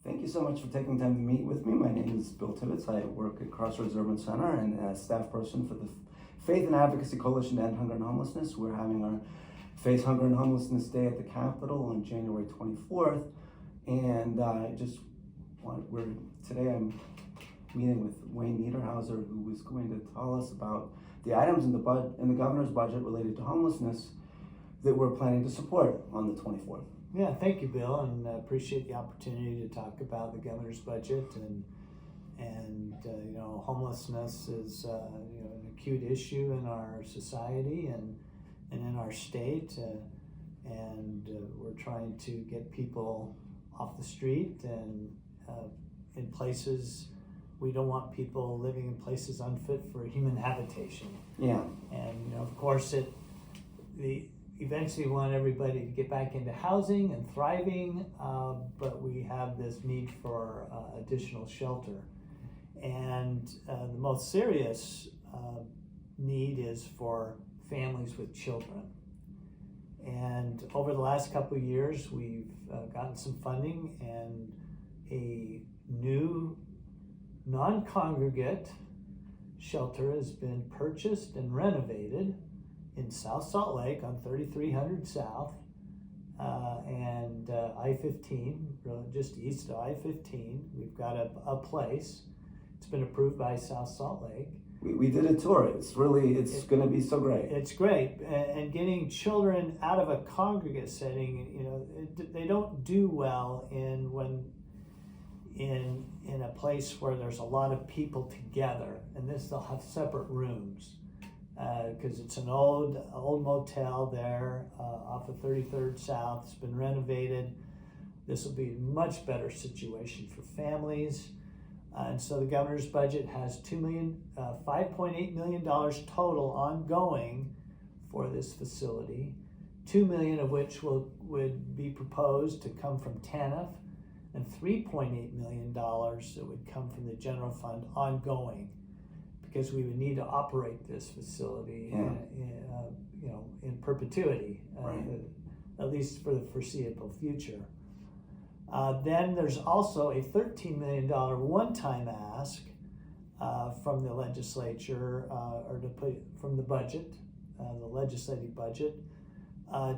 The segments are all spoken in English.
Thank you so much for taking time to meet with me. My name is Bill Tibbetts. I work at Crossroads Urban Center and as staff person for the Faith and Advocacy Coalition to End Hunger and Homelessness. We're having our Face Hunger and Homelessness Day at the Capitol on January 24th. And today I'm meeting with Wayne Niederhauser, who is going to tell us about the items in the governor's budget related to homelessness that we're planning to support on the 24th. Yeah, thank you, Bill, and I appreciate the opportunity to talk about the governor's budget and homelessness is an acute issue in our society and in our state, and we're trying to get people off the street and in places. We don't want people living in places unfit for human habitation. Yeah, and of course eventually we want everybody to get back into housing and thriving, but we have this need for additional shelter. And the most serious need is for families with children. And over the last couple of years, we've gotten some funding, and a new non-congregate shelter has been purchased and renovated in South Salt Lake on 3300 South and I-15, just east of I-15. We've got a place. It's been approved by South Salt Lake. we did a tour. It's going to be so great. It's great, and getting children out of a congregate setting, they don't do well in a place where there's a lot of people together, and they'll have separate rooms. Because it's an old motel there off of 33rd South. It's been renovated. This will be a much better situation for families. And so the governor's budget has $5.8 million total ongoing for this facility, $2 million of which would be proposed to come from TANF, and $3.8 million that would come from the general fund ongoing, because we would need to operate this facility in perpetuity, right. At least for the foreseeable future. Then there's also a $13 million one-time ask from the legislature, from the budget, the legislative budget,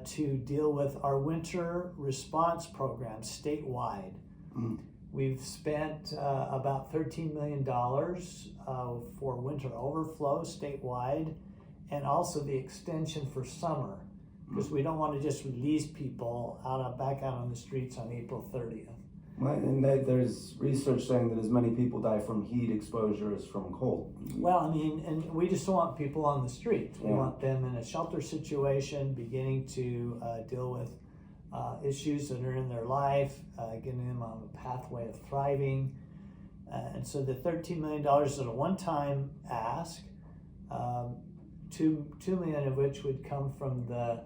to deal with our winter response program statewide. Mm. We've spent about $13 million for winter overflow statewide, and also the extension for summer, because we don't want to just release people back out on the streets on April 30th. Right, and there's research saying that as many people die from heat exposure as from cold. Well, and we just don't want people on the streets. We want them in a shelter situation, beginning to deal with issues that are in their life, getting them on a pathway of thriving. And so the $13 million is a one-time ask, $2 million of which would come from the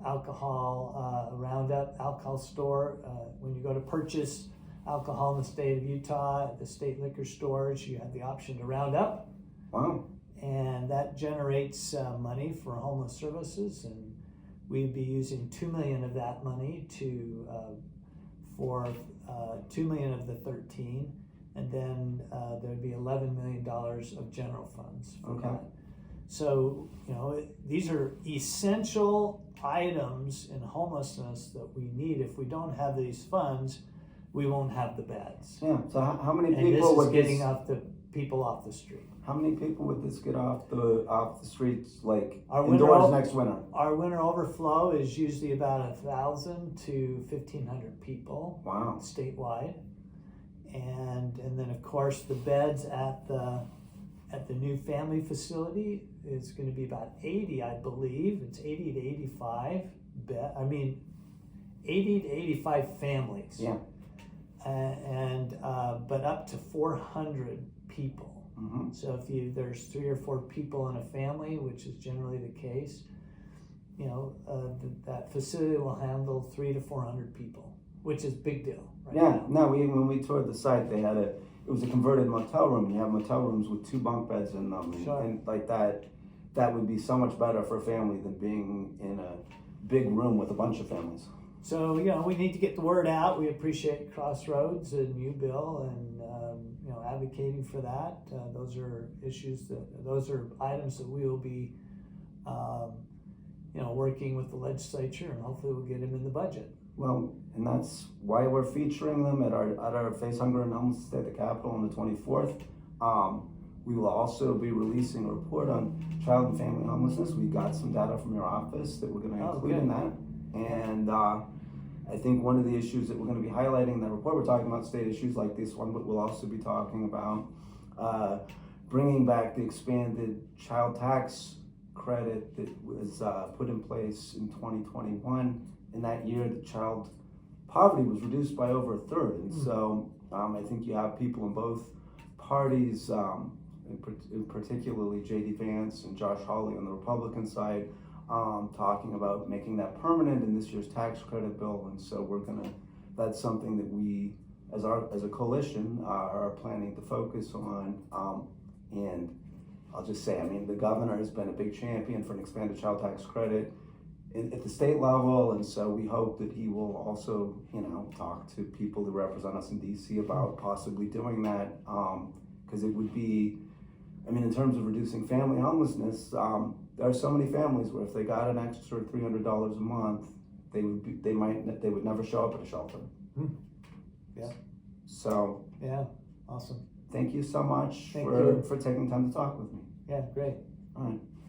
alcohol roundup alcohol store. When you go to purchase alcohol in the state of Utah at the state liquor stores, you have the option to round up. Wow. And that generates money for homeless services, and we'd be using $2 million of that money for $2 million of the 13, and then there'd be $11 million of general funds for that. So these are essential items in homelessness that we need. If we don't have these funds, we won't have the beds. Yeah. So how many and people this is getting people off the street? How many people would this get off the streets, like indoors next winter? Our winter overflow is usually about 1,000 to 1,500 people. Wow. Statewide, and then of course the beds at the new family facility is going to be about 80, I believe. It's 80 to 85 80 to 85 families. Yeah. But up to 400 people. Mm-hmm. So if there's 3 or 4 people in a family, which is generally the case, that facility will handle 300 to 400 people, which is a big deal. Right now. No, when we toured the site, it was a converted motel room. You have motel rooms with 2 bunk beds in them, and like that would be so much better for a family than being in a big room with a bunch of families. So, we need to get the word out. We appreciate Crossroads and you, Bill, and, advocating for that. Those are those are items that we will be, working with the legislature, and hopefully we'll get them in the budget. Well, and that's why we're featuring them at our Face Hunger and Homelessness Day at the Capitol on the 24th. We will also be releasing a report on child and family homelessness. We got some data from your office that we're going to include in that. And I think one of the issues that we're going to be highlighting in that report, we're talking about state issues like this one, but we'll also be talking about bringing back the expanded child tax credit that was put in place in 2021. In that year, the child poverty was reduced by over a third. And so I think you have people in both parties, particularly J.D. Vance and Josh Hawley on the Republican side, talking about making that permanent in this year's tax credit bill. And so that's something that we, as a coalition, are planning to focus on. And I'll just say, the governor has been a big champion for an expanded child tax credit at the state level, and so we hope that he will also, talk to people that represent us in DC about possibly doing that, because it would be, in terms of reducing family homelessness, there are so many families where if they got an extra $300 a month, they would never show up at a shelter. Yeah. So. Yeah. Awesome. Thank you so much for taking time to talk with me. Yeah, great. All right.